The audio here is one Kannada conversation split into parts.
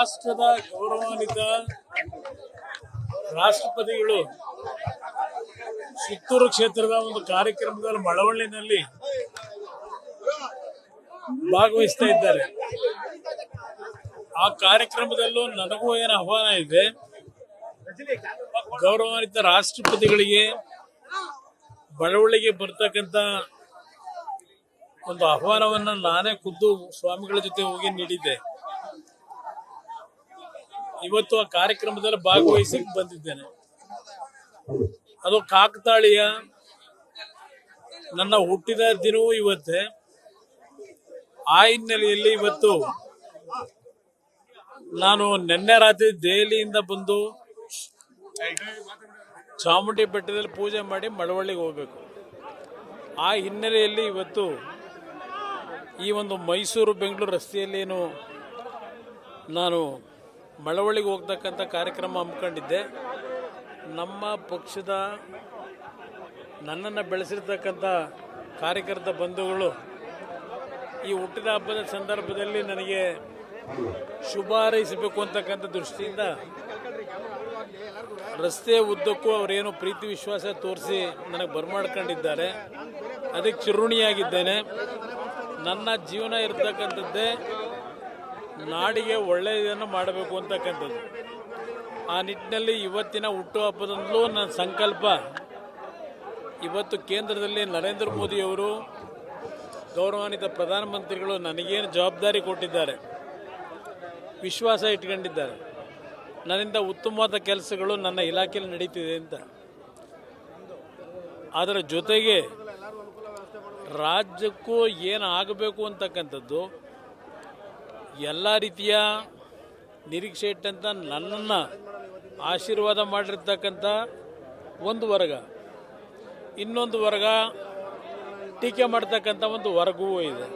ರಾಷ್ಟ್ರದ ಗೌರವಾನ್ವಿತ ರಾಷ್ಟ್ರಪತಿಗಳು ಸುತ್ತೂರು ಕ್ಷೇತ್ರದ ಒಂದು ಕಾರ್ಯಕ್ರಮದಲ್ಲಿ ಮಳವಳ್ಳಿನಲ್ಲಿ ಭಾಗವಹಿಸ್ತಾ ಇದ್ದಾರೆ. ಆ ಕಾರ್ಯಕ್ರಮದಲ್ಲೂ ನನಗೂ ಏನು ಆಹ್ವಾನ ಇದೆ, ಗೌರವಾನ್ವಿತ ರಾಷ್ಟ್ರಪತಿಗಳಿಗೆ ಮಳವಳ್ಳಿಗೆ ಬರ್ತಕ್ಕಂಥ ಒಂದು ಆಹ್ವಾನವನ್ನು ನಾನೇ ಖುದ್ದು ಸ್ವಾಮಿಗಳ ಜೊತೆ ಹೋಗಿ ನೀಡಿದ್ದೆ. ಇವತ್ತು ಆ ಕಾರ್ಯಕ್ರಮದಲ್ಲಿ ಭಾಗವಹಿಸಿ ಬಂದಿದ್ದೇನೆ. ಅದು ಕಾಕತಾಳೀಯ. ನನ್ನ ಹುಟ್ಟಿದ ದಿನವೂ ಇವತ್ತೇ. ಆ ಹಿನ್ನೆಲೆಯಲ್ಲಿ ಇವತ್ತು ನಾನು ನಿನ್ನೆ ರಾತ್ರಿ ದೆಹಲಿಯಿಂದ ಬಂದು ಚಾಮುಂಡಿ ಬೆಟ್ಟದಲ್ಲಿ ಪೂಜೆ ಮಾಡಿ ಮಳವಳ್ಳಿಗೆ ಹೋಗಬೇಕು. ಆ ಹಿನ್ನೆಲೆಯಲ್ಲಿ ಇವತ್ತು ಈ ಒಂದು ಮೈಸೂರು ಬೆಂಗಳೂರು ರಸ್ತೆಯಲ್ಲೇನು ನಾನು ಮಳವಳ್ಳಿಗೆ ಹೋಗ್ತಕ್ಕಂಥ ಕಾರ್ಯಕ್ರಮ ಹಮ್ಮಿಕೊಂಡಿದ್ದೆ. ನಮ್ಮ ಪಕ್ಷದ ನನ್ನನ್ನು ಬೆಳೆಸಿರ್ತಕ್ಕಂಥ ಕಾರ್ಯಕರ್ತ ಬಂಧುಗಳು ಈ ಹುಟ್ಟಿದ ಹಬ್ಬದ ಸಂದರ್ಭದಲ್ಲಿ ನನಗೆ ಶುಭ ಹಾರೈಸಬೇಕು ಅಂತಕ್ಕಂಥ ದೃಷ್ಟಿಯಿಂದ ರಸ್ತೆ ಉದ್ದಕ್ಕೂ ಅವರೇನು ಪ್ರೀತಿ ವಿಶ್ವಾಸ ತೋರಿಸಿ ನನಗೆ ಬರಮಾಡ್ಕೊಂಡಿದ್ದಾರೆ. ಅದಕ್ಕೆ ಚಿರುಣಿಯಾಗಿದ್ದೇನೆ. ನನ್ನ ಜೀವನ ಇರತಕ್ಕಂಥದ್ದೇ ನಾಡಿಗೆ ಒಳ್ಳೆಯದನ್ನು ಮಾಡಬೇಕು ಅಂತಕ್ಕಂಥದ್ದು. ಆ ನಿಟ್ಟಿನಲ್ಲಿ ಇವತ್ತಿನ ಹುಟ್ಟುಹಬ್ಬದಂದಲೂ ನನ್ನ ಸಂಕಲ್ಪ, ಇವತ್ತು ಕೇಂದ್ರದಲ್ಲಿ ನರೇಂದ್ರ ಮೋದಿಯವರು ಗೌರವಾನ್ವಿತ ಪ್ರಧಾನಮಂತ್ರಿಗಳು ನನಗೇನು ಜವಾಬ್ದಾರಿ ಕೊಟ್ಟಿದ್ದಾರೆ, ವಿಶ್ವಾಸ ಇಟ್ಕೊಂಡಿದ್ದಾರೆ, ನನ್ನಿಂದ ಉತ್ತಮವಾದ ಕೆಲಸಗಳು ನನ್ನ ಇಲಾಖೆಯಲ್ಲಿ ನಡೀತಿದೆ ಅಂತ. ಅದರ ಜೊತೆಗೆ ರಾಜ್ಯಕ್ಕೂ ಏನು ಆಗಬೇಕು ಅಂತಕ್ಕಂಥದ್ದು ಎಲ್ಲ ರೀತಿಯ ನಿರೀಕ್ಷೆ ಇಟ್ಟಂತ ನನ್ನನ್ನು ಆಶೀರ್ವಾದ ಮಾಡಿರ್ತಕ್ಕಂಥ ಒಂದು ವರ್ಗ, ಇನ್ನೊಂದು ವರ್ಗ ಟೀಕೆ ಮಾಡ್ತಕ್ಕಂಥ ಒಂದು ವರ್ಗವೂ ಇದೆ.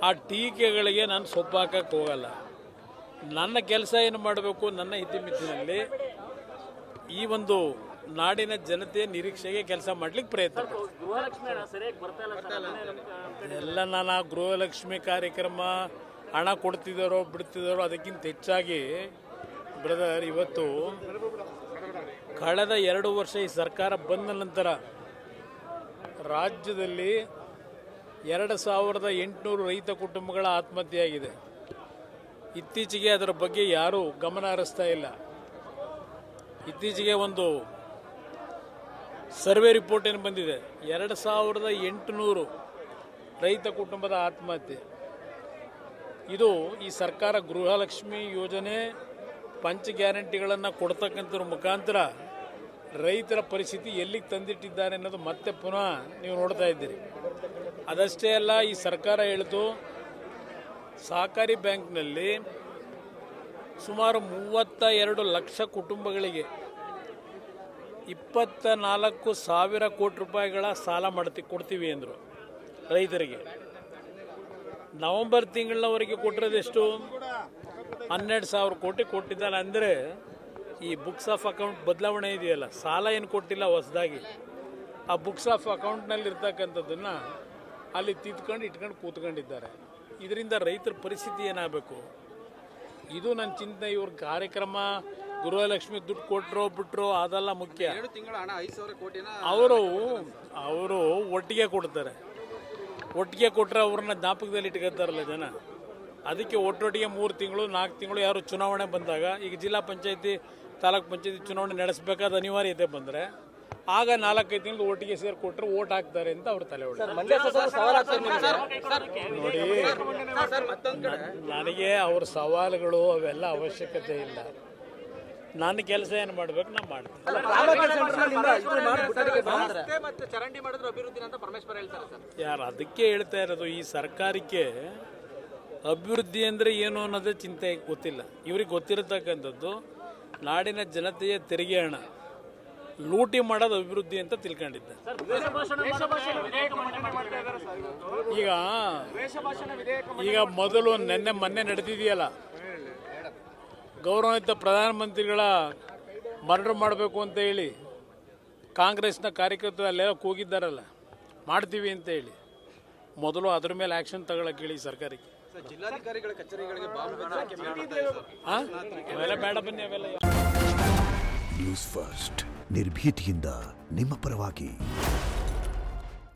ಆ ಟೀಕೆಗಳಿಗೆ ನಾನು ಸೊಪ್ಪು ಹಾಕಕ್ಕೆ ಹೋಗಲ್ಲ. ನನ್ನ ಕೆಲಸ ಏನು ಮಾಡಬೇಕು, ನನ್ನ ಇತಿಮಿತಿನಲ್ಲಿ ಈ ಒಂದು ನಾಡಿನ ಜನತೆಯ ನಿರೀಕ್ಷೆಗೆ ಕೆಲಸ ಮಾಡ್ಲಿಕ್ಕೆ ಪ್ರಯತ್ನ ಎಲ್ಲ. ನಾನು ಆ ಗೃಹಲಕ್ಷ್ಮಿ ಕಾರ್ಯಕ್ರಮ ಹಣ ಕೊಡ್ತಿದ್ದಾರೋ ಬಿಡ್ತಿದ್ದಾರೋ ಅದಕ್ಕಿಂತ ಹೆಚ್ಚಾಗಿ ಬ್ರದರ್, ಇವತ್ತು ಕಳೆದ 2 ವರ್ಷ ಈ ಸರ್ಕಾರ ಬಂದ ನಂತರ ರಾಜ್ಯದಲ್ಲಿ 2800 ರೈತ ಕುಟುಂಬಗಳ ಆತ್ಮಹತ್ಯೆಯಾಗಿದೆ. ಇತ್ತೀಚೆಗೆ ಅದರ ಬಗ್ಗೆ ಯಾರೂ ಗಮನ ಹರಿಸ್ತಾ ಇಲ್ಲ. ಇತ್ತೀಚೆಗೆ ಒಂದು ಸರ್ವೆ ರಿಪೋರ್ಟ್ ಏನು ಬಂದಿದೆ, 2800 ರೈತ ಕುಟುಂಬದ ಆತ್ಮಹತ್ಯೆ. ಇದು ಈ ಸರ್ಕಾರ ಗೃಹಲಕ್ಷ್ಮಿ ಯೋಜನೆ ಪಂಚ ಗ್ಯಾರಂಟಿಗಳನ್ನು ಕೊಡ್ತಕ್ಕಂಥದ್ರ ಮುಖಾಂತರ ರೈತರ ಪರಿಸ್ಥಿತಿ ಎಲ್ಲಿಗೆ ತಂದಿಟ್ಟಿದ್ದಾರೆ ಅನ್ನೋದು ಮತ್ತೆ ಪುನಃ ನೀವು ನೋಡ್ತಾ ಇದ್ದೀರಿ. ಅದಷ್ಟೇ ಅಲ್ಲ, ಈ ಸರ್ಕಾರ ಹೇಳಿತು ಸಹಕಾರಿ ಬ್ಯಾಂಕ್ನಲ್ಲಿ ಸುಮಾರು 32 ಲಕ್ಷ ಕುಟುಂಬಗಳಿಗೆ 24,000 ಕೋಟಿ ರೂಪಾಯಿಗಳ ಸಾಲ ಕೊಡ್ತೀವಿ ಅಂದರು ರೈತರಿಗೆ. ನವೆಂಬರ್ ತಿಂಗಳವರೆಗೆ ಕೊಟ್ಟಿರೋದೆಷ್ಟು? 12,000 ಕೋಟಿ ಕೊಟ್ಟಿದ್ದಾರೆ. ಅಂದರೆ ಈ ಬುಕ್ಸ್ ಆಫ್ ಅಕೌಂಟ್ ಬದಲಾವಣೆ ಇದೆಯಲ್ಲ, ಸಾಲ ಏನು ಕೊಟ್ಟಿಲ್ಲ ಹೊಸದಾಗಿ, ಆ ಬುಕ್ಸ್ ಆಫ್ ಅಕೌಂಟ್ನಲ್ಲಿ ಇರ್ತಕ್ಕಂಥದ್ದನ್ನು ಅಲ್ಲಿ ತಿದ್ಕೊಂಡು ಇಟ್ಕೊಂಡು ಕೂತ್ಕೊಂಡಿದ್ದಾರೆ. ಇದರಿಂದ ರೈತರ ಪರಿಸ್ಥಿತಿ ಏನಾಗಬೇಕು? ಇದು ನನ್ನ ಚಿಂತನೆ. ಇವ್ರ ಕಾರ್ಯಕ್ರಮ ಗೃಹಲಕ್ಷ್ಮಿ ದುಡ್ಡು ಕೊಟ್ಟರೋ ಬಿಟ್ಟರೋ ಅದೆಲ್ಲ ಮುಖ್ಯ. ಅವರು ಒಟ್ಟಿಗೆ ಕೊಡ್ತಾರೆ. ಒಟ್ಟಿಗೆ ಕೊಟ್ಟರೆ ಅವ್ರನ್ನ ಜ್ಞಾಪಕದಲ್ಲಿ ಇಟ್ಕೊತಾರಲ್ಲ ಜನ. ಅದಕ್ಕೆ ಒಟ್ಟೊಟ್ಟಿಗೆ 3 ತಿಂಗಳು 4 ತಿಂಗಳು ಯಾರು ಚುನಾವಣೆ ಬಂದಾಗ, ಈಗ ಜಿಲ್ಲಾ ಪಂಚಾಯತಿ ತಾಲೂಕು ಪಂಚಾಯತಿ ಚುನಾವಣೆ ನಡೆಸಬೇಕಾದ ಅನಿವಾರ್ಯತೆ ಬಂದರೆ ಆಗ 4-5 ತಿಂಗಳು ಒಟ್ಟಿಗೆ ಸೇರಿ ಕೊಟ್ಟರೆ ಓಟ್ ಹಾಕ್ತಾರೆ ಅಂತ ಅವ್ರ ತಲೆ ಹೊಡೆ. ನೋಡಿ, ನನಗೆ ಅವ್ರ ಸವಾಲುಗಳು ಅವೆಲ್ಲ ಅವಶ್ಯಕತೆ ಇಲ್ಲ. ನನ್ನ ಕೆಲಸ ಏನು ಮಾಡ್ಬೇಕು ನಾನು ಮಾಡ್ತೀನಿ. ಯಾರು ಅದಕ್ಕೆ ಹೇಳ್ತಾ ಇರೋದು, ಈ ಸರ್ಕಾರಕ್ಕೆ ಅಭಿವೃದ್ಧಿ ಅಂದರೆ ಏನು ಅನ್ನೋದೇ ಚಿಂತೆ ಗೊತ್ತಿಲ್ಲ. ಇವ್ರಿಗೆ ಗೊತ್ತಿರತಕ್ಕಂಥದ್ದು ನಾಡಿನ ಜನತೆಯ ತೆರಿಗೆ ಹಣ ಲೂಟಿ ಮಾಡೋದು ಅಭಿವೃದ್ಧಿ ಅಂತ ತಿಳ್ಕೊಂಡಿದ್ದೆ. ಈಗ ಮೊದಲು ಮೊನ್ನೆ ನಡೆದಿದೆಯಲ್ಲ, ಗೌರವಾನ್ವಿತ ಪ್ರಧಾನಮಂತ್ರಿಗಳ ಮರ್ಡರ್ ಮಾಡಬೇಕು ಅಂತ ಹೇಳಿ ಕಾಂಗ್ರೆಸ್ನ ಕಾರ್ಯಕರ್ತರು ಅಲ್ಲೆಲ್ಲ ಕೂಗಿದ್ದಾರಲ್ಲ, ಮಾಡ್ತೀವಿ ಅಂತ ಹೇಳಿ. ಮೊದಲು ಅದ್ರ ಮೇಲೆ ಆ್ಯಕ್ಷನ್ ತಗೊಳ್ಳೋಕೆ ಹೇಳಿ ಸರ್ಕಾರಕ್ಕೆ. ಜಿಲ್ಲಾಧಿಕಾರಿಗಳ ಕಚೇರಿಗಳಿಗೆ ಬಾಂಬ್ ಬೆದರಿಕೆ ಮಾಡ್ತಾ ಇದ್ದಾರೆ. ಅವೆಲ್ಲ ಬೇಡ ಬನ್ನಿ ಅವೆಲ್ಲ. ನ್ಯೂಸ್ ಫಸ್ಟ್ ನಿರ್ಭೀತಿಯಿಂದ ನಿಮ್ಮ ಪರವಾಗಿ.